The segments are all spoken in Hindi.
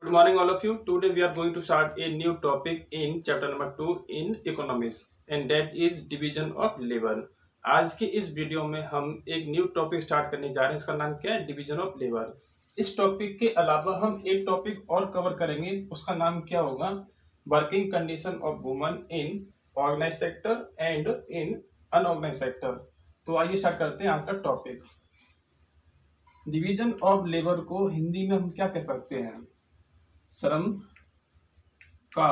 Good morning, all of you. Today we are going to start a new topic in chapter number 2 in economics, and that is division of labor. आज की इस वीडियो में हम एक न्यू टॉपिक स्टार्ट करने जा रहे हैं. इसका नाम क्या है? Division of labour. इस टॉपिक के अलावा हम एक टॉपिक और कवर करेंगे. उसका नाम क्या होगा? Working condition of woman in organise sector and in unorganise sector. तो आइए स्टार्ट करते हैं आज का टॉपिक. डिवीजन ऑफ लेबर को हिंदी में हम क्या कह सकते हैं? श्रम का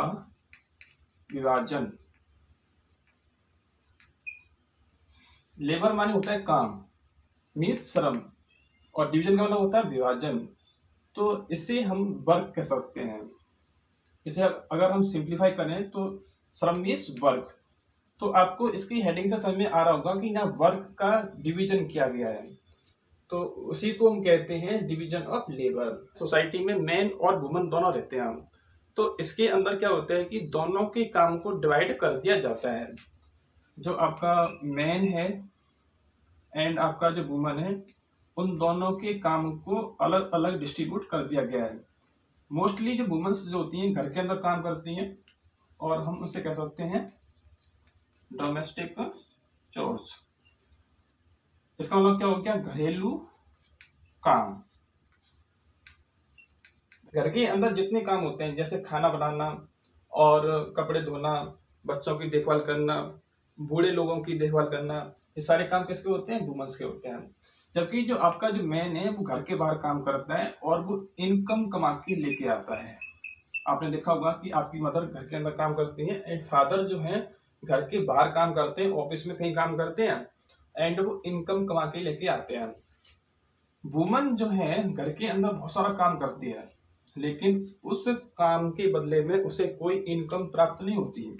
विभाजन. लेबर माने होता है काम, मीन्स श्रम, और डिवीजन का मतलब होता है विभाजन. तो इसे हम वर्क कह सकते हैं. इसे अगर हम सिंप्लीफाई करें तो श्रम मीन्स वर्क. तो आपको इसकी हेडिंग से समझ में आ रहा होगा कि यहाँ वर्क का डिवीजन किया गया है. तो उसी को हम कहते हैं डिवीजन ऑफ लेबर. सोसाइटी में मैन और वुमन दोनों रहते हैं हम. तो इसके अंदर क्या होता है कि दोनों के काम को डिवाइड कर दिया जाता है. जो आपका मैन है एंड आपका जो वुमन है, उन दोनों के काम को अलग अलग डिस्ट्रीब्यूट कर दिया गया है. मोस्टली जो वुमेन्स जो होती हैं घर के अंदर काम करती हैं, और हम उसे कह सकते हैं डोमेस्टिक चोर्स. इसका मतलब क्या हो गया? घरेलू काम. घर के अंदर जितने काम होते हैं, जैसे खाना बनाना और कपड़े धोना, बच्चों की देखभाल करना, बूढ़े लोगों की देखभाल करना, ये सारे काम किसके होते हैं? वुमेन्स के होते हैं. जबकि जो आपका जो मैन है वो घर के बाहर काम करता है और वो इनकम कमा के लेके आता है. आपने देखा होगा कि आपकी मदर घर के अंदर काम करती है एंड फादर जो है घर के बाहर काम करते हैं, ऑफिस में कहीं काम करते हैं एंड वो इनकम कमा के लेके आते हैं. वुमन जो है घर के अंदर बहुत सारा काम करती है, लेकिन उस काम के बदले में उसे कोई इनकम प्राप्त नहीं होती है.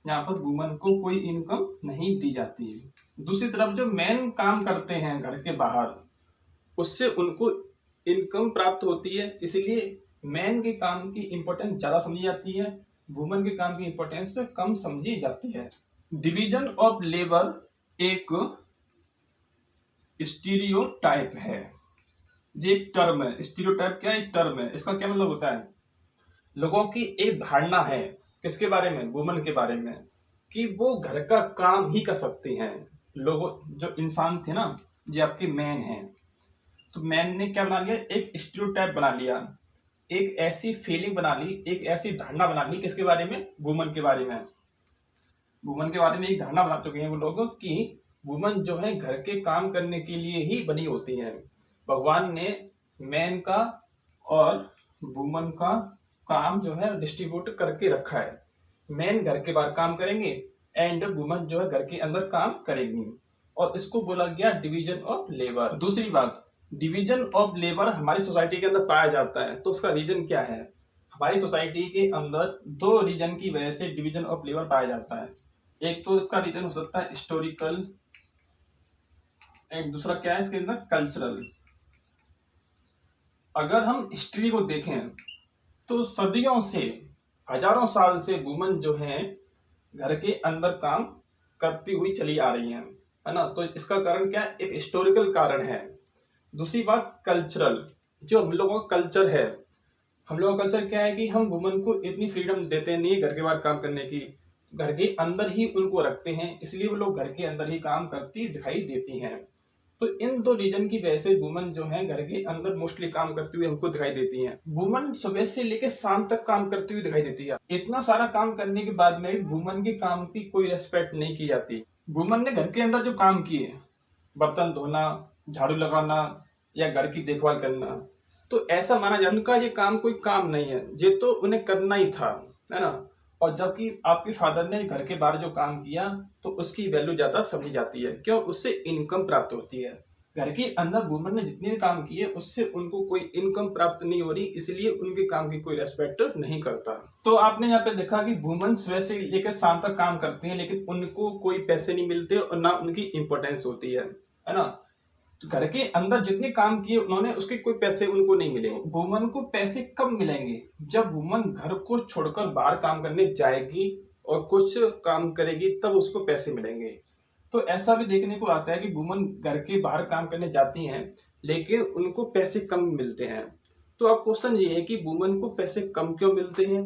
यहाँ पर वुमन को कोई इनकम नहीं दी जाती है. दूसरी तरफ जो मैन काम करते हैं घर के बाहर, उससे उनको इनकम प्राप्त होती है. इसलिए मैन के काम की इम्पोर्टेंस ज़्यादा समझी जाती है, वुमन के काम की इम्पोर्टेंस कम समझी जाती है. डिवीजन ऑफ लेबर एक स्टीरियोटाइप है. ये एक टर्म है. स्टीरियोटाइप क्या है? एक टर्म है. इसका क्या मतलब होता है? लोगों की एक धारणा है किसके बारे में? वुमन के बारे में, कि वो घर का काम ही कर सकती हैं. लोगों जो इंसान थे ना, ये आपके मैन हैं, तो मैन ने क्या बना लिया? एक स्टीरियोटाइप बना लिया. एक ऐसी फीलिंग बना ली, एक ऐसी धारणा बना ली किसके बारे में? वुमन के बारे में. वुमन के बारे में एक धारणा बना चुके हैं वो लोग कि वुमन जो है घर के काम करने के लिए ही बनी होती हैं. भगवान ने मैन का और वुमन का काम जो है डिस्ट्रीब्यूट करके रखा है. मैन घर के बाहर काम करेंगे एंड वुमन जो है घर के अंदर काम करेंगी, और इसको बोला गया डिवीजन ऑफ लेबर. दूसरी बात, डिवीजन ऑफ लेबर हमारी सोसाइटी के अंदर पाया जाता है. तो उसका रीजन क्या है? हमारी सोसाइटी के अंदर दो रीजन की वजह से डिवीजन ऑफ लेबर पाया जाता है. एक तो इसका रीजन हो सकता है हिस्टोरिकल, एंड दूसरा क्या है इसके अंदर? कल्चरल. अगर हम हिस्ट्री को देखें तो सदियों से, हजारों साल से वुमन जो है घर के अंदर काम करती हुई चली आ रही हैं, है ना. तो इसका कारण क्या है? एक हिस्टोरिकल कारण है. दूसरी बात कल्चरल. जो हम लोगों का कल्चर है, हम लोगों का कल्चर क्या है कि हम वुमन को इतनी फ्रीडम देते नहीं है घर के बाहर काम करने की. घर के अंदर ही उनको रखते हैं, इसलिए वो लोग घर के अंदर ही काम करती दिखाई देती हैं. तो इन दो रीजन की वजह से वुमन जो है घर के अंदर मोस्टली काम करती हुई हमको दिखाई देती हैं. वुमन सुबह से लेकर शाम तक काम करती हुई दिखाई देती है. इतना सारा काम करने के बाद में वुमन के काम की कोई रेस्पेक्ट नहीं की जाती. वुमन ने घर के अंदर जो काम किए, बर्तन धोना, झाड़ू लगाना या घर की देखभाल करना, तो ऐसा माना जाए उनका ये काम कोई काम नहीं है, ये तो उन्हें करना ही था, है ना. और जबकि आपके फादर ने घर के बाहर जो काम किया, तो उसकी वैल्यू ज्यादा समझी जाती है. क्यों? उससे इनकम प्राप्त होती है. घर के अंदर वुमन ने जितने भी काम किए उससे उनको कोई इनकम प्राप्त नहीं हो रही, इसलिए उनके काम की कोई रेस्पेक्ट नहीं करता. तो आपने यहाँ पे देखा कि वुमन सुबह से लेकर शाम तक काम करती है, लेकिन उनको कोई पैसे नहीं मिलते और ना उनकी इम्पोर्टेंस होती है ना. तो घर के अंदर जितने काम किए उन्होंने, उसके कोई पैसे उनको नहीं मिले. वुमन को पैसे कब मिलेंगे? जब वुमन घर को छोड़कर बाहर काम करने जाएगी और कुछ काम करेगी, तब उसको पैसे मिलेंगे. तो ऐसा भी देखने को आता है कि वुमन घर के बाहर काम करने जाती हैं, लेकिन उनको पैसे कम मिलते हैं. तो अब क्वेश्चन ये है कि वुमन को पैसे कम क्यों मिलते हैं,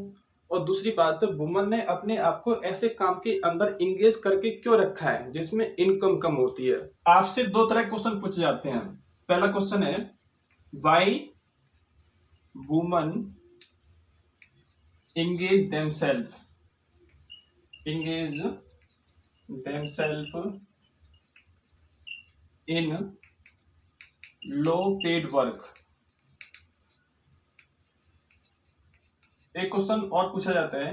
और दूसरी बात वुमन ने अपने आप को ऐसे काम के अंदर इंगेज करके क्यों रखा है जिसमें इनकम कम होती है। आपसे दो तरह के क्वेश्चन पूछे जाते हैं। पहला क्वेश्चन है why woman engage themselves in low paid work। एक क्वेश्चन और पूछा जाता है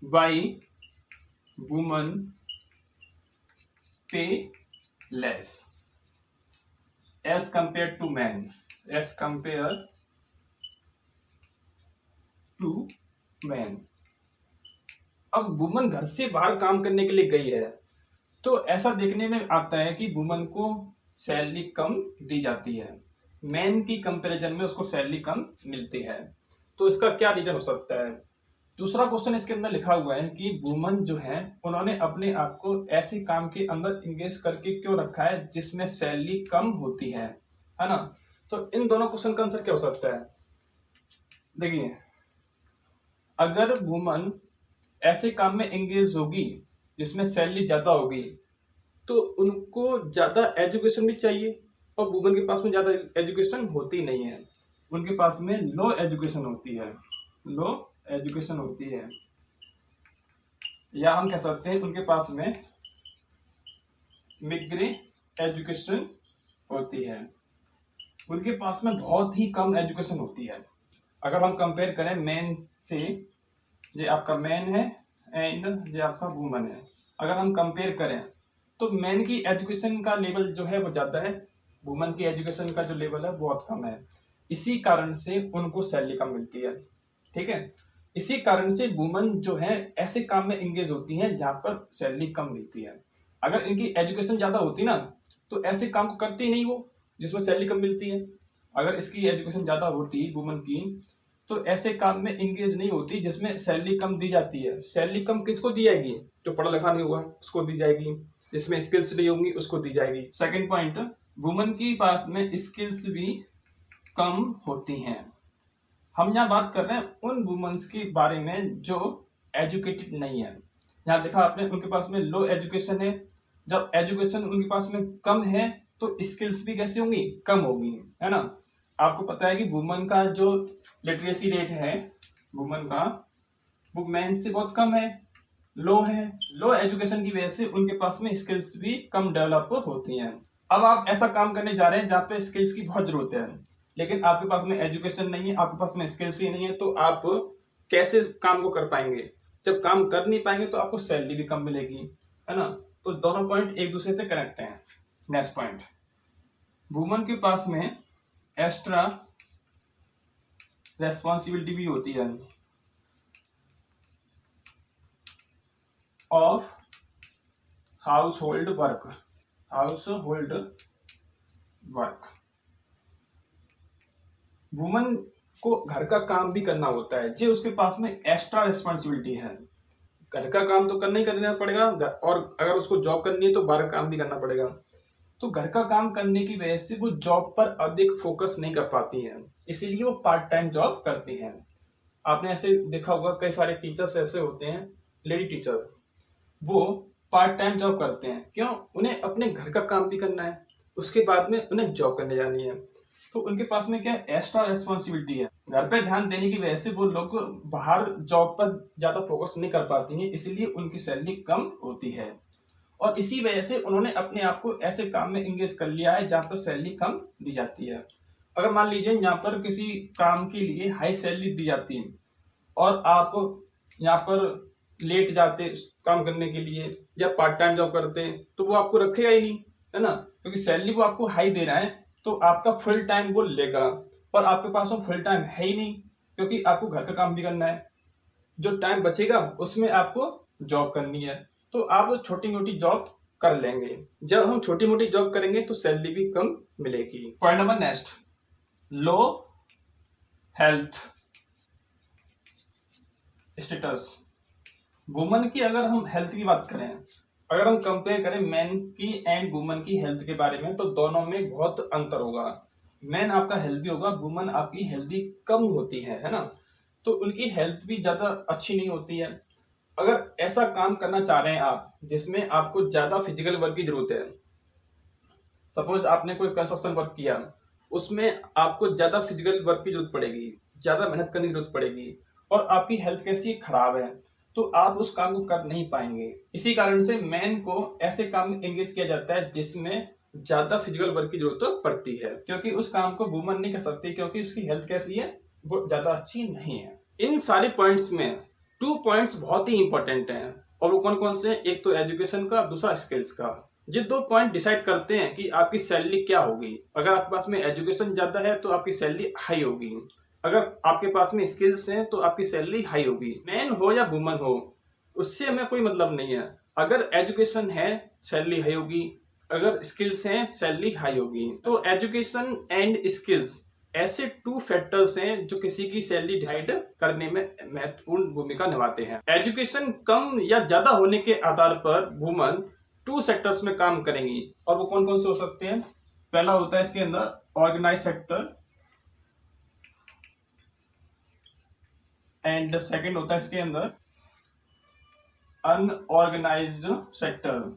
why women pay less as compared to men, अब वुमन घर से बाहर काम करने के लिए गई है तो ऐसा देखने में आता है कि वुमन को सैलरी कम दी जाती है, मैन की कंपैरिजन में उसको सैलरी कम मिलती है। तो इसका क्या रीजन हो सकता है। दूसरा क्वेश्चन इसके अंदर लिखा हुआ है कि वुमन जो है उन्होंने अपने आप को ऐसे काम के अंदर इंगेज करके क्यों रखा है जिसमें सैलरी कम होती है ना। तो इन दोनों क्वेश्चन का आंसर क्या हो सकता है। देखिए, अगर वुमन ऐसे काम में एंगेज होगी जिसमें सैलरी ज्यादा होगी तो उनको ज्यादा एजुकेशन भी चाहिए, और वुमन के पास में ज्यादा एजुकेशन होती नहीं है, उनके पास में लो एजुकेशन होती है, या हम कह सकते हैं उनके पास में मिग्रे एजुकेशन होती है, उनके पास में बहुत ही कम एजुकेशन होती है। अगर हम कंपेयर करें मैन से, ये आपका मैन है एंड ये आपका वुमन है, अगर हम कंपेयर करें तो मैन की एजुकेशन का लेवल जो है वो ज़्यादा है, वुमन की एजुकेशन का जो लेवल है बहुत कम है। इसी कारण से उनको सैलरी कम मिलती है। ठीक है, इसी कारण से वुमन जो है ऐसे काम में एंगेज होती हैं जहाँ पर सैलरी कम मिलती है। अगर इनकी एजुकेशन ज़्यादा होती ना तो ऐसे काम को करती नहीं वो जिसमें सैलरी कम मिलती है। अगर इसकी एजुकेशन ज़्यादा होती वुमन की तो ऐसे काम में इंगेज नहीं होती जिसमें सैलरी कम दी जाती है। सैलरी कम किसको दी जाएगी, जो पढ़ा लिखा नहीं हुआ उसको दी जाएगी, जिसमें स्किल्स नहीं होंगी उसको दी जाएगी। सेकंड पॉइंट, वुमन की पास में स्किल्स भी कम होती हैं। हम यहाँ बात कर रहे हैं उन वुमेन्स के बारे में जो एजुकेटेड नहीं है। यहाँ देखा आपने उनके पास में लो एजुकेशन है, जब एजुकेशन उनके पास में कम है तो स्किल्स भी कैसी होंगी, कम होगी, है ना। आपको पता है कि वुमन का जो लिटरेसी रेट है वुमन का वो मैन से बहुत कम है, लो है। लो एजुकेशन की वजह से उनके पास में स्किल्स भी कम डेवलप होती हैं। अब आप ऐसा काम करने जा रहे हैं जहाँ पे स्किल्स की बहुत जरूरत है, लेकिन आपके पास में एजुकेशन नहीं है, आपके पास में स्किल्स ही नहीं है, तो आप कैसे काम को कर पाएंगे। जब काम कर नहीं पाएंगे तो आपको सैलरी भी कम मिलेगी, है ना। तो दोनों पॉइंट एक दूसरे से कनेक्ट हैं। नेक्स्ट पॉइंट, वुमन के पास में एक्स्ट्रा रेस्पॉन्सिबिलिटी भी होती है of house hold work. Woman को घर का काम भी करना होता है, जो उसके पास में एक्स्ट्रा रिस्पॉन्सिबिलिटी है। घर का काम तो करना पड़ेगा, और अगर उसको जॉब करनी है तो बाहर काम भी करना पड़ेगा। तो घर का काम करने की वजह से वो जॉब पर अधिक फोकस नहीं कर पाती हैं, इसीलिए वो पार्ट टाइम जॉब करती हैं। आपने ऐसे देखा होगा कई सारे टीचर्स ऐसे होते हैं, लेडी टीचर, वो पार्ट टाइम जॉब करते हैं। क्यों, उन्हें अपने घर का काम भी करना है, उसके बाद में उन्हें जॉब करने जानी है, तो उनके पास में क्या एक्स्ट्रा रिस्पॉन्सिबिलिटी है। घर पे ध्यान देने की वजह से वो लोग बाहर जॉब पर ज्यादा फोकस नहीं कर पाती हैं, इसीलिए उनकी सैलरी कम होती है। और इसी वजह से उन्होंने अपने आप को ऐसे काम में इंगेज कर लिया है जहाँ पर सैलरी कम दी जाती है। अगर मान लीजिए यहाँ पर किसी काम के लिए हाई सैलरी दी जाती है और आप यहाँ पर लेट जाते काम करने के लिए या पार्ट टाइम जॉब करते हैं तो वो आपको रखेगा ही नहीं, है ना। क्योंकि सैलरी वो आपको हाई दे रहा है तो आपका फुल टाइम वो लेगा, और आपके पास में फुल टाइम है ही नहीं क्योंकि आपको घर का काम भी करना है। जो टाइम बचेगा उसमें आपको जॉब करनी है, तो आप छोटी मोटी जॉब कर लेंगे। जब हम छोटी मोटी जॉब करेंगे तो सैलरी भी कम मिलेगी। पॉइंट नंबर नेक्स्ट, लो हेल्थ स्टेटस। वुमन की अगर हम हेल्थ की बात करें, अगर हम कंपेयर करें मैन की एंड वुमन की हेल्थ के बारे में, तो दोनों में बहुत अंतर होगा। मैन आपका हेल्दी होगा, वुमन आपकी हेल्दी कम होती है ना, तो उनकी हेल्थ भी ज़्यादा अच्छी नहीं होती है। अगर ऐसा काम करना चाह रहे हैं आप जिसमें आपको ज़्यादा फिजिकल वर्क की जरूरत है, सपोज आपने कोई कंस्ट्रक्शन वर्क किया, उसमें आपको ज़्यादा फिजिकल वर्क की जरूरत पड़ेगी, ज़्यादा मेहनत करने की जरूरत पड़ेगी, और आपकी हेल्थ कैसी खराब है, तो आप उस काम को कर नहीं पाएंगे। इसी कारण से मैन को ऐसे काम में एंगेज किया जाता है जिसमें ज़्यादा फिजिकल वर्क की जरूरत पड़ती है, क्योंकि उस काम को वुमन नहीं कर सकती, क्योंकि उसकी हेल्थ कैसी है, वो ज़्यादा अच्छी नहीं है। इन सारे पॉइंट्स में 2 पॉइंट्स बहुत ही इंपॉर्टेंट हैं, और वो कौन कौन से हैं? एक तो एजुकेशन का, दूसरा स्किल्स का। ये 2 पॉइंट डिसाइड करते हैं कि आपकी सैलरी क्या होगी। अगर आपके पास में एजुकेशन ज़्यादा है तो आपकी सैलरी हाई होगी, अगर आपके पास में स्किल्स हैं तो आपकी सैलरी हाई होगी। मैन हो या वुमन हो, उससे हमें कोई मतलब नहीं है। अगर एजुकेशन है सैलरी हाई होगी, अगर स्किल्स हैं सैलरी हाई होगी। तो एजुकेशन एंड स्किल्स ऐसे 2 फैक्टर्स हैं जो किसी की सैलरी डिसाइड करने में महत्वपूर्ण भूमिका निभाते हैं। एजुकेशन कम या ज्यादा होने के आधार पर वुमन 2 सेक्टर्स में काम करेंगी, और वो कौन कौन से हो सकते हैं? पहला होता है इसके अंदर ऑर्गेनाइज सेक्टर, एंड सेकंड होता है इसके अंदर अनऑर्गेनाइज्ड सेक्टर।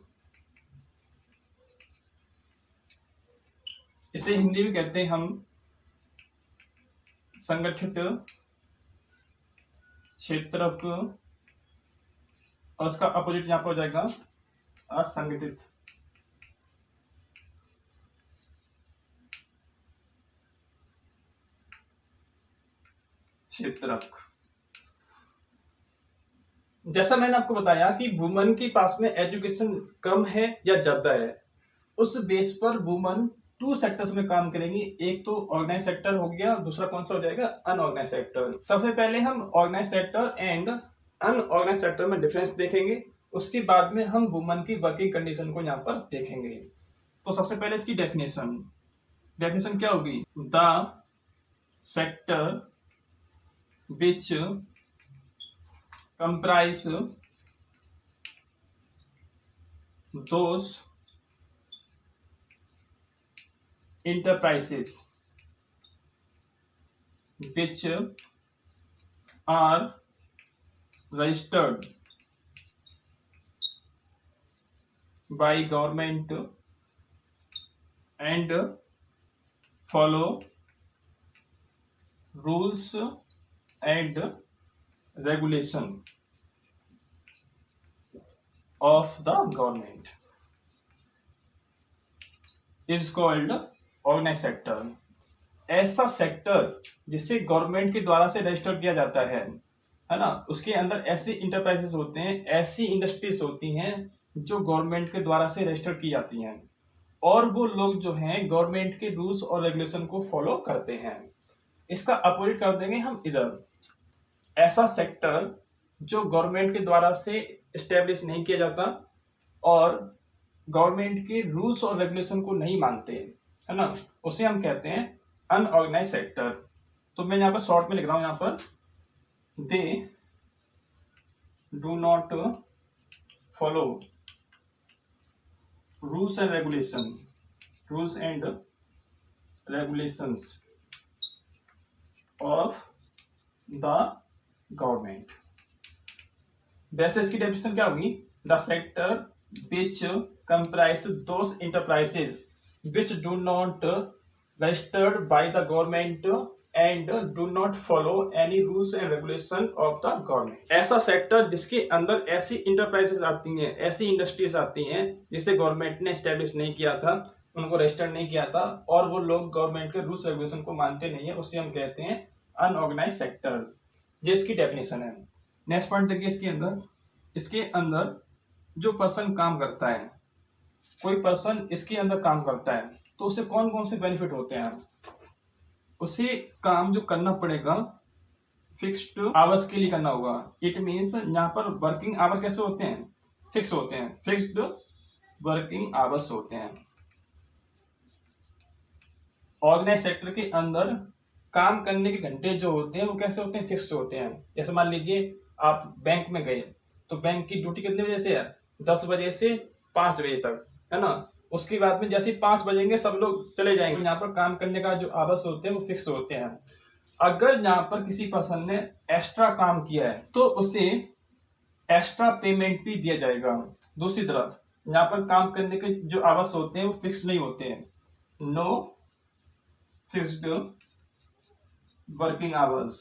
इसे हिंदी में कहते हैं हम संगठित क्षेत्रक, और उसका अपोजिट यहां पर हो जाएगा असंगठित क्षेत्रक। जैसा मैंने आपको बताया कि वुमन के पास में एजुकेशन कम है या ज्यादा है, उस बेस पर वुमन 2 सेक्टर्स में काम करेंगी। एक तो ऑर्गेनाइज सेक्टर हो गया, दूसरा कौन सा हो जाएगा? Unorganise sector. सबसे पहले हम organise sector and unorganise sector में डिफरेंस देखेंगे, उसके बाद में हम वुमन की वर्किंग कंडीशन को यहाँ पर देखेंगे। तो सबसे पहले इसकी डेफिनेशन क्या होगी? The sector which comprise those enterprises which are registered by government and follow rules and regulation of the government is called organise sector. ऐसा सेक्टर जिसे गवर्नमेंट के द्वारा से रजिस्टर किया जाता है ना, उसके अंदर ऐसी इंटरप्राइजेस होते हैं, ऐसी इंडस्ट्रीज होती हैं जो गवर्नमेंट के द्वारा से रजिस्टर की जाती हैं, और वो लोग जो हैं गवर्नमेंट के रूल्स और रेगुलेशन को फॉलो करते हैं। इसका अपोजिट कर देंगे हम इधर, ऐसा सेक्टर जो गवर्नमेंट के द्वारा से एस्टेब्लिश नहीं किया जाता और गवर्नमेंट के रूल्स और रेगुलेशन को नहीं मानते, है ना, उसे हम कहते हैं अनऑर्गेनाइज सेक्टर। तो मैं यहाँ पर शॉर्ट में लिख रहा हूं, यहाँ पर दे do not follow rules and regulations of the government. वैसे इसकी डेफिनेशन क्या होगी? The sector which comprise those enterprises which do not registered by the government and do not follow any rules and regulation of the government। ऐसा सेक्टर जिसके अंदर ऐसी इंटरप्राइजेस आती हैं, ऐसी इंडस्ट्रीज आती हैं जिसे गवर्नमेंट ने एस्टेब्लिश नहीं किया था, उनको रजिस्टर नहीं किया था, और वो लोग गवर्नमेंट के रूल्स रेगुलेशन को मानते नहीं है, उसे हम कहते हैं अनऑर्गेनाइज सेक्टर। ये इसकी डेफिनेशन है। नेक्स्ट पॉइंट देखिए, इसके अंदर जो पर्सन काम करता है, कोई पर्सन इसके अंदर काम करता है, तो उसे कौन कौन से बेनिफिट होते हैं? उसे काम जो करना पड़ेगा फिक्स्ड आवर्स के लिए करना होगा। इट मीन्स यहाँ पर वर्किंग आवर कैसे होते हैं? फिक्स होते हैं, फिक्स्ड वर्किंग आवर्स होते हैं। ऑर्गेनाइज सेक्टर के अंदर काम करने के घंटे जो होते हैं वो कैसे होते हैं? फिक्स होते हैं। जैसे मान लीजिए आप बैंक में गए, तो बैंक की ड्यूटी कितने बजे से है? 10 बजे से 5 बजे तक, है ना। उसके बाद में जैसे 5 बजेंगे सब लोग चले जाएंगे। यहाँ पर काम करने का जो आवर्स होते हैं वो फिक्स होते हैं। अगर यहाँ पर किसी पर्सन ने एक्स्ट्रा काम किया है तो उसे एक्स्ट्रा पेमेंट भी दिया जाएगा। दूसरी तरफ यहाँ पर काम करने के जो आवर्स होते हैं वो फिक्स नहीं होते हैं, नो फिक्स्ड वर्किंग आवर्स।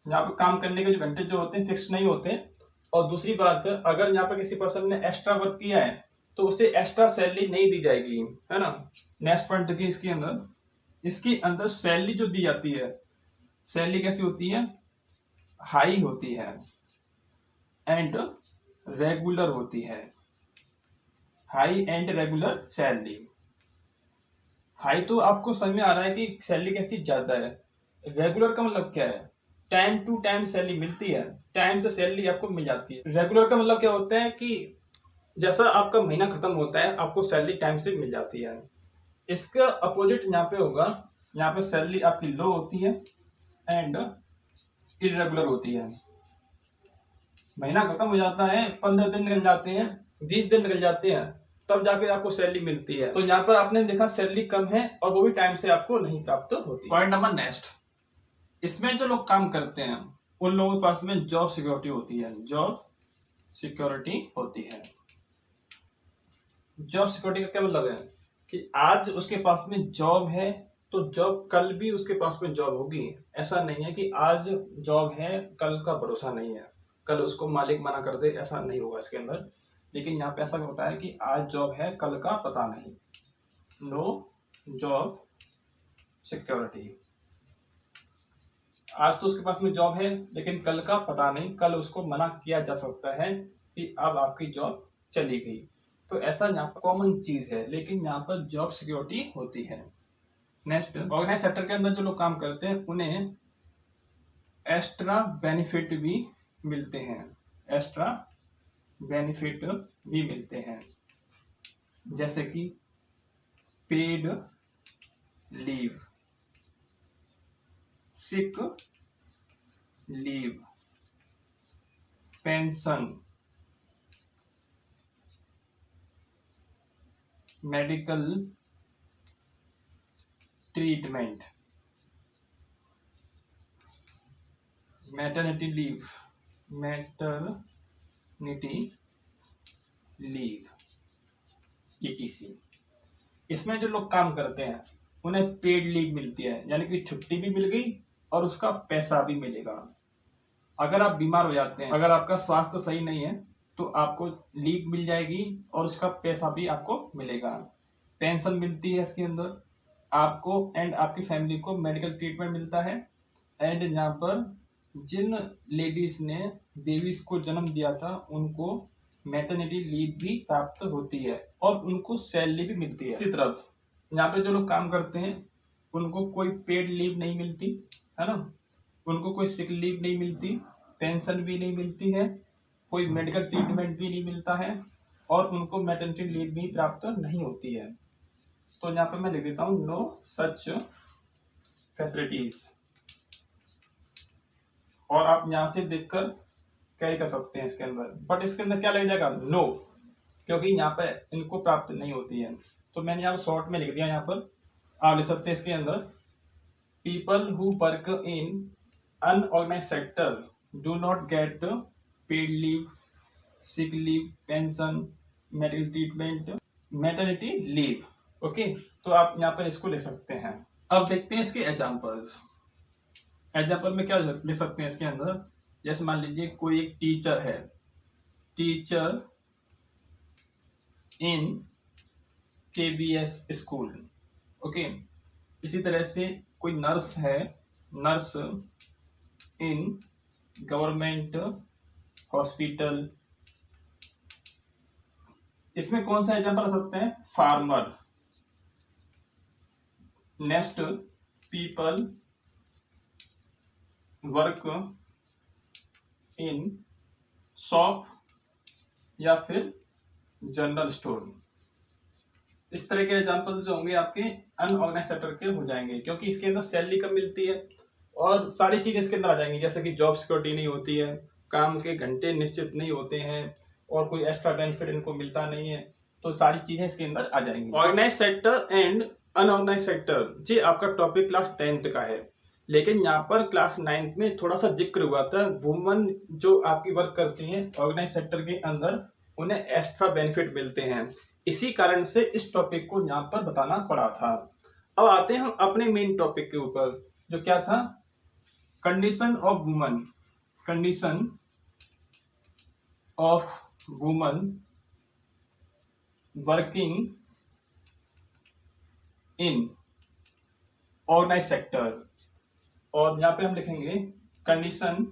यहाँ पर काम करने के जो घंटे जो होते हैं फिक्स नहीं होते। और दूसरी बात, अगर यहाँ पर किसी पर्सन ने एक्स्ट्रा वर्क किया है तो उसे एक्स्ट्रा सैलरी नहीं दी जाएगी, है ना। नेक्स्ट पॉइंट देखिए, इसके अंदर सैलरी जो दी जाती है, सैलरी कैसी होती है, हाई होती है एंड रेगुलर होती है। High and regular salary. High तो आपको समझ में आ रहा है कि सैलरी कैसी ज्यादा है। रेगुलर का मतलब क्या है, टाइम टू टाइम सैलरी मिलती है, टाइम से सैलरी आपको मिल जाती है। रेगुलर का मतलब क्या होता है कि जैसा आपका महीना खत्म होता है आपको सैलरी टाइम से मिल जाती है। इसका अपोजिट यहाँ पे होगा, यहाँ पे सैलरी आपकी लो होती है एंड इरेगुलर होती है। महीना खत्म हो जाता है, 15 दिन निकल जाते हैं, 20 दिन निकल जाते हैं, तब जाके आपको सैलरी मिलती है। तो यहाँ पर आपने देखा सैलरी कम है और वो भी टाइम से आपको नहीं प्राप्त होती। पॉइंट नंबर नेक्स्ट, इसमें जो लोग काम करते हैं उन लोगों के पास में जॉब सिक्योरिटी होती है। जॉब सिक्योरिटी होती है। जॉब सिक्योरिटी का क्या मतलब है कि आज उसके पास में जॉब है तो जॉब कल भी उसके पास में जॉब होगी। ऐसा नहीं है कि आज जॉब है कल का भरोसा नहीं है, कल उसको मालिक मना कर दे, ऐसा नहीं होगा इसके अंदर। लेकिन यहाँ पे ऐसा होता है कि आज जॉब है कल का पता नहीं, नो जॉब सिक्योरिटी। आज तो उसके पास में जॉब है लेकिन कल का पता नहीं, कल उसको मना किया जा सकता है कि अब आपकी जॉब चली गई। तो ऐसा यहाँ पर कॉमन चीज है, लेकिन यहाँ पर जॉब सिक्योरिटी होती है। नेक्स्ट, ऑर्गेनाइज सेक्टर के अंदर जो लोग काम करते हैं उन्हें एक्स्ट्रा बेनिफिट भी मिलते हैं। एक्स्ट्रा बेनिफिट भी मिलते हैं, जैसे कि paid leave, sick leave, pension, medical treatment, maternity leave, ETC। इसमें जो लोग काम करते हैं उन्हें पेड लीव मिलती है, यानी कि छुट्टी भी मिल गई और उसका पैसा भी मिलेगा। अगर आप बीमार हो जाते हैं, अगर आपका स्वास्थ्य सही नहीं है तो आपको लीव मिल जाएगी और उसका पैसा भी आपको मिलेगा। पेंशन मिलती है इसके अंदर आपको एंड आपकी फैमिली को, मेडिकल ट्रीटमेंट मिलता है एंड यहाँ पर जिन लेडीज ने बेबीज को जन्म दिया था उनको मैटरनिटी लीव भी प्राप्त होती है और उनको सैलरी भी मिलती है। इसी तरफ यहाँ पे जो लोग काम करते हैं उनको कोई पेड लीव नहीं मिलती, है ना, उनको कोई सिक लीव नहीं मिलती, पेंशन भी नहीं मिलती है, कोई मेडिकल ट्रीटमेंट भी नहीं मिलता है और उनको मैटरनिटी लीव भी प्राप्त नहीं होती है। तो यहाँ पे मैं लिख देता हूँ नो सच फैसिलिटीज, और आप यहाँ से देखकर कैरी कर सकते हैं इसके अंदर। बट इसके अंदर क्या लग जाएगा, नो, क्योंकि यहाँ पे इनको प्राप्त नहीं होती है। तो मैंने यहाँ शॉर्ट में लिख दिया, यहाँ पर आप लिख सकते हैं इसके अंदर, people who work in unorganised sector do not get paid leave, sick leave, pension, medical treatment, maternity leave. Okay, तो आप यहाँ पर इसको ले सकते हैं। अब देखते हैं इसके एग्जाम्पल्स। एग्जाम्पल में क्या लिख सकते हैं इसके अंदर, जैसे मान लीजिए कोई एक टीचर है, टीचर इन KBS स्कूल। ओके, इसी तरह से कोई नर्स है, नर्स इन गवर्नमेंट हॉस्पिटल। इसमें कौन सा एग्जाम्पल आ सकते हैं, farmer. Next, people work in shop या फिर जनरल स्टोर। इस तरह के एग्जाम्पल जो होंगे आपके अनऑर्गेनाइज सेक्टर के हो जाएंगे, क्योंकि इसके अंदर सैलरी कम मिलती है और सारी चीजें इसके अंदर आ जाएंगी, जैसे कि जॉब सिक्योरिटी नहीं होती है, काम के घंटे निश्चित नहीं होते हैं, और कोई एक्स्ट्रा बेनिफिट इनको मिलता नहीं है, तो सारी चीजें इसके अंदर आ जाएंगी। Organise sector and unorganise sector, ये आपका टॉपिक क्लास 10th का है, लेकिन यहाँ पर क्लास 9th में थोड़ा सा जिक्र हुआ था, वुमन जो आपकी वर्क करती हैं ऑर्गेनाइज सेक्टर के अंदर उन्हें एक्स्ट्रा बेनिफिट मिलते हैं, इसी कारण से इस टॉपिक को यहाँ पर बताना पड़ा था। अब आते हैं हम अपने मेन टॉपिक के ऊपर, जो क्या था, condition of woman, condition of woman working in organise sector, और यहाँ पे हम लिखेंगे condition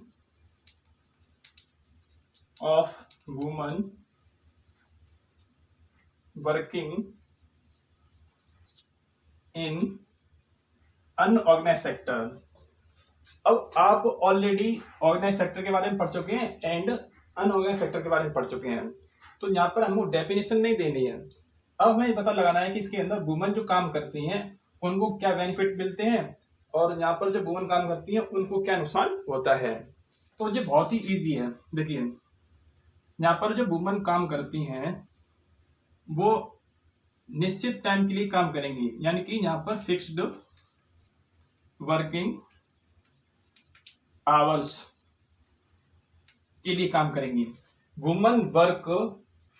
of woman working in unorganise sector. अब आप ऑलरेडी ऑर्गेनाइज सेक्टर के बारे में पढ़ चुके हैं एंड अनऑर्गेनाइज सेक्टर के बारे में पढ़ चुके हैं, तो यहाँ पर हमको डेफिनेशन नहीं देनी है। अब हमें पता लगाना है कि इसके अंदर वुमन जो काम करती हैं उनको क्या बेनिफिट मिलते हैं, और यहाँ पर जो वुमन काम करती हैं उनको क्या नुकसान होता है। तो ये बहुत ही इजी है। देखिए यहाँ पर जो वुमन काम करती हैं वो निश्चित टाइम के लिए काम करेंगी, यानी कि यहाँ पर फिक्स्ड वर्किंग आवर्स के लिए काम करेंगी। Woman work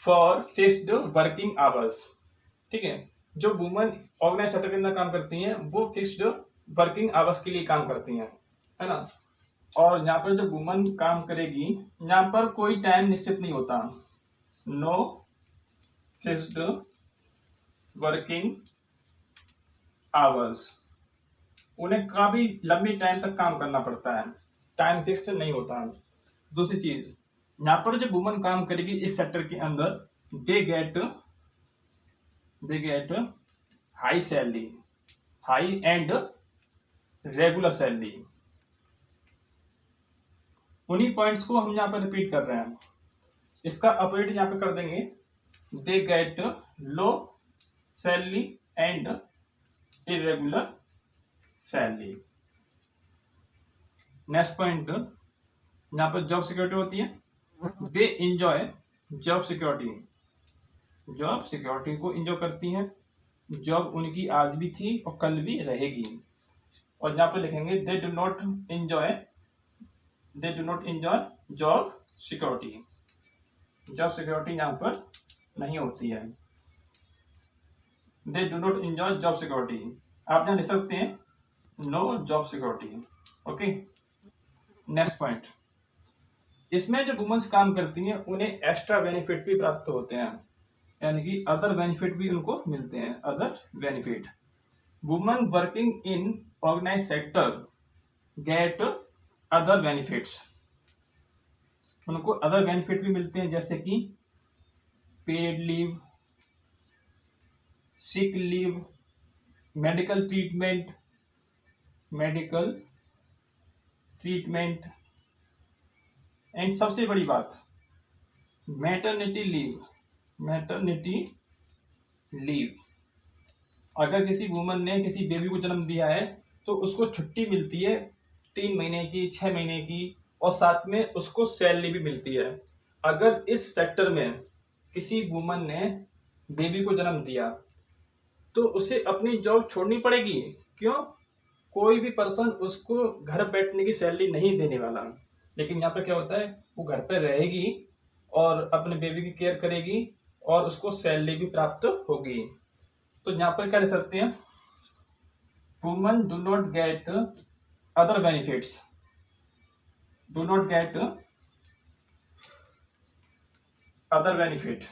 for fixed working hours, ठीक है। जो वुमन ऑर्गेनाइज सेक्टर के अंदर काम करती हैं वो फिक्स्ड वर्किंग आवर्स के लिए काम करती हैं, है ना। और यहाँ पर जो वुमन काम करेगी यहाँ पर कोई टाइम निश्चित नहीं होता, नो फिक्स्ड वर्किंग आवर्स, उन्हें काफी लंबी टाइम तक काम करना पड़ता है, टाइम फिक्स नहीं होता। दूसरी चीज, यहाँ पर जो वुमन काम करेगी इस सेक्टर के अंदर they get high salary, high and regular salary. उन्हीं पॉइंट्स को हम यहाँ पर रिपीट कर रहे हैं, इसका अपोजिट यहाँ पे कर देंगे, they get low salary and irregular salary. Next point, यहाँ पर जॉब सिक्योरिटी होती है, they enjoy job security, job security को इंजॉय करती हैं, जॉब उनकी आज भी थी और कल भी रहेगी। और यहाँ पर लिखेंगे they do not enjoy job security, job security यहाँ पर नहीं होती है, they do not enjoy job security. आप यहाँ लिख सकते हैं no job security, okay. Next point, इसमें जो वुमेन्स काम करती हैं उन्हें एक्स्ट्रा बेनिफिट भी प्राप्त होते हैं, यानी कि अदर बेनिफिट भी उनको मिलते हैं, other benefit. Women working in organise sector get other benefits, उनको अदर बेनिफिट भी मिलते हैं, जैसे कि paid leave, sick leave, medical treatment and सबसे बड़ी बात मैटरनिटी लीव। अगर किसी वुमन ने किसी बेबी को जन्म दिया है तो उसको छुट्टी मिलती है 3 महीने की, 6 महीने की, और साथ में उसको सैलरी भी मिलती है। अगर इस सेक्टर में किसी वुमन ने बेबी को जन्म दिया तो उसे अपनी जॉब छोड़नी पड़ेगी। क्यों? कोई भी पर्सन उसको घर बैठने की सैलरी नहीं देने वाला, लेकिन यहाँ पर क्या होता है, वो घर पर रहेगी और अपने बेबी की केयर करेगी और उसको सैलरी भी प्राप्त होगी। तो यहाँ पर क्या लिख सकते हैं, woman do not gate other benefits, do not get other benefit,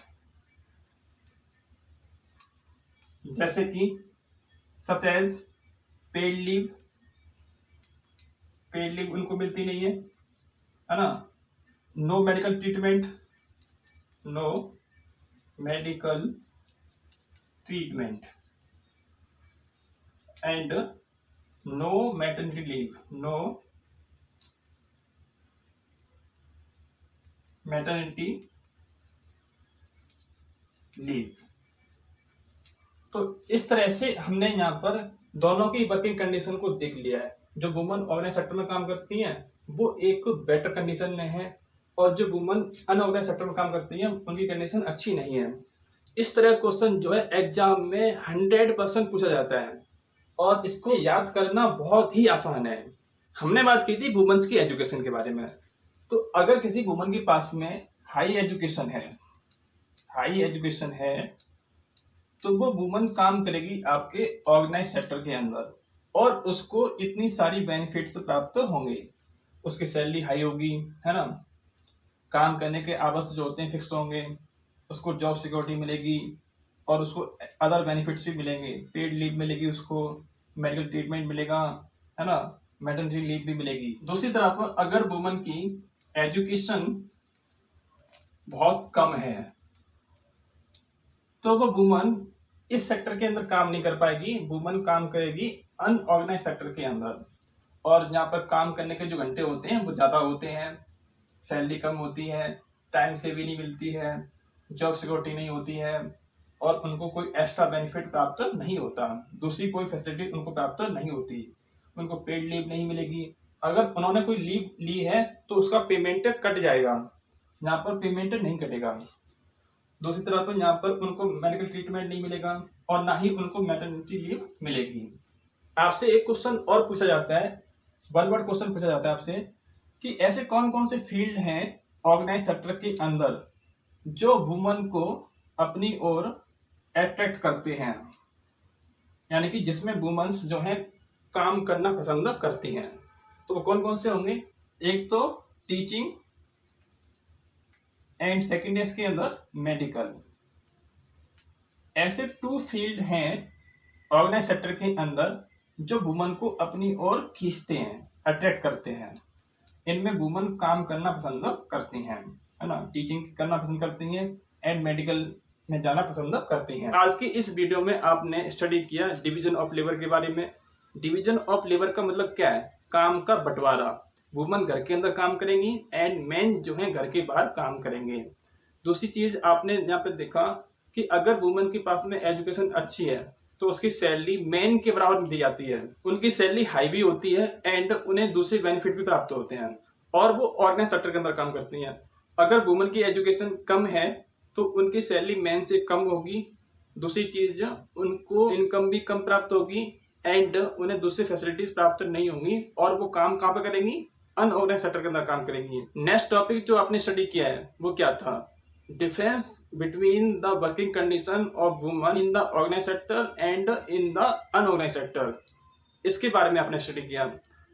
जैसे कि सच एज पेड लीव उनको मिलती नहीं है ना। No medical treatment and no maternity leave, no maternity leave. तो इस तरह से हमने यहाँ पर दोनों की वर्किंग कंडीशन को देख लिया है। जो वुमन ऑर्गेनाइज सेक्टर में काम करती हैं वो एक बेटर कंडीशन में है, और जो वुमन अनऑर्गेनाइज सेक्टर में काम करती हैं उनकी कंडीशन अच्छी नहीं है। इस तरह क्वेश्चन जो है एग्जाम में 100% पूछा जाता है और इसको याद करना बहुत ही आसान है। हमने बात की थी वुमेन्स की एजुकेशन के बारे में। तो अगर किसी वुमन के पास में हाई एजुकेशन है तो वो वुमन काम करेगी आपके ऑर्गेनाइज सेक्टर के अंदर और उसको इतनी सारी बेनिफिट्स प्राप्त होंगे। उसकी सैलरी हाई होगी, है ना, काम करने के आवर्स जो होते हैं फिक्स होंगे, उसको जॉब सिक्योरिटी मिलेगी और उसको अदर बेनिफिट्स भी मिलेंगे। पेड लीव मिलेगी, उसको मेडिकल ट्रीटमेंट मिलेगा, है ना, मैटरनिटी लीव भी मिलेगी। दूसरी तरफ अगर वुमन की एजुकेशन बहुत कम है तो वो वुमन इस सेक्टर के अंदर काम नहीं कर पाएगी। वुमन काम करेगी अनऑर्गेनाइज सेक्टर के अंदर और यहाँ पर काम करने के जो घंटे होते हैं वो ज़्यादा होते हैं, सैलरी कम होती है, टाइम से भी नहीं मिलती है, जॉब सिक्योरिटी नहीं होती है और उनको कोई एक्स्ट्रा बेनिफिट प्राप्त नहीं होता, दूसरी कोई फैसिलिटी उनको प्राप्त नहीं होती, उनको पेड लीव नहीं मिलेगी। अगर उन्होंने कोई लीव ली है तो उसका पेमेंट कट जाएगा, यहाँ पर पेमेंट नहीं कटेगा। दूसरी तरफ यहाँ पर उनको मेडिकल ट्रीटमेंट नहीं मिलेगा और ना ही उनको मैटरनिटी लीव मिलेगी। आपसे एक क्वेश्चन और पूछा जाता है, वन वर्ड क्वेश्चन पूछा जाता है आपसे कि ऐसे कौन कौन से फील्ड हैं ऑर्गेनाइज सेक्टर के अंदर जो वुमन को अपनी ओर अट्रैक्ट करते हैं, यानी कि जिसमें वुमेन्स जो हैं काम करना पसंद करती हैं। तो वो कौन कौन से होंगे? एक तो टीचिंग एंड सेकेंड इसके अंदर मेडिकल। ऐसे 2 फील्ड हैं ऑर्गेनाइज सेक्टर के अंदर जो वुमन को अपनी ओर खींचते हैं, अट्रैक्ट करते हैं। इनमें वुमन काम करना पसंद करती हैं, है ना, टीचिंग करना पसंद करती हैं एंड मेडिकल में जाना पसंद करती हैं। आज की इस वीडियो में आपने स्टडी किया डिवीजन ऑफ लेबर के बारे में। डिवीजन ऑफ लेबर का मतलब क्या है? काम का बंटवारा। वुमन घर के अंदर काम करेंगी एंड मेन जो है घर के बाहर काम करेंगे। दूसरी चीज आपने यहाँ पे देखा कि अगर वुमन के पास में एजुकेशन अच्छी है तो उसकी सैलरी मेन के बराबर दी जाती है, उनकी सैलरी हाई भी होती है एंड उन्हें दूसरे बेनिफिट भी प्राप्त होते हैं और वो ऑर्गेनाइज सेक्टर के अंदर काम करती हैं। अगर वुमन की एजुकेशन कम है तो उनकी सैलरी मेन से कम होगी, दूसरी चीज उनको इनकम भी कम प्राप्त होगी एंड उन्हें दूसरी फैसिलिटीज प्राप्त नहीं होंगी और वो काम कहाँ पे करेंगी? अनऑर्गेनाइज सेक्टर के अंदर काम करेंगी। नेक्स्ट टॉपिक जो आपने स्टडी किया है वो क्या था? Difference between the working condition of woman in the organise sector and in the unorganise sector, इसके बारे में आपने स्टडी किया।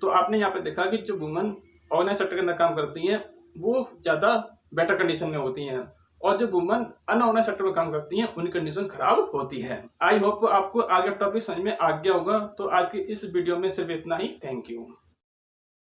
तो आपने यहाँ पे देखा कि जो वुमन ऑर्गेनाइज सेक्टर के अंदर काम करती हैं वो ज़्यादा बेटर कंडीशन में होती हैं और जो वुमन अनऑर्गेनाइज सेक्टर में काम करती हैं उनकी कंडीशन खराब होती है। आई होप आपको आज का टॉपिक समझ में आ गया होगा। तो आज की इस वीडियो में सिर्फ इतना ही। Thank you.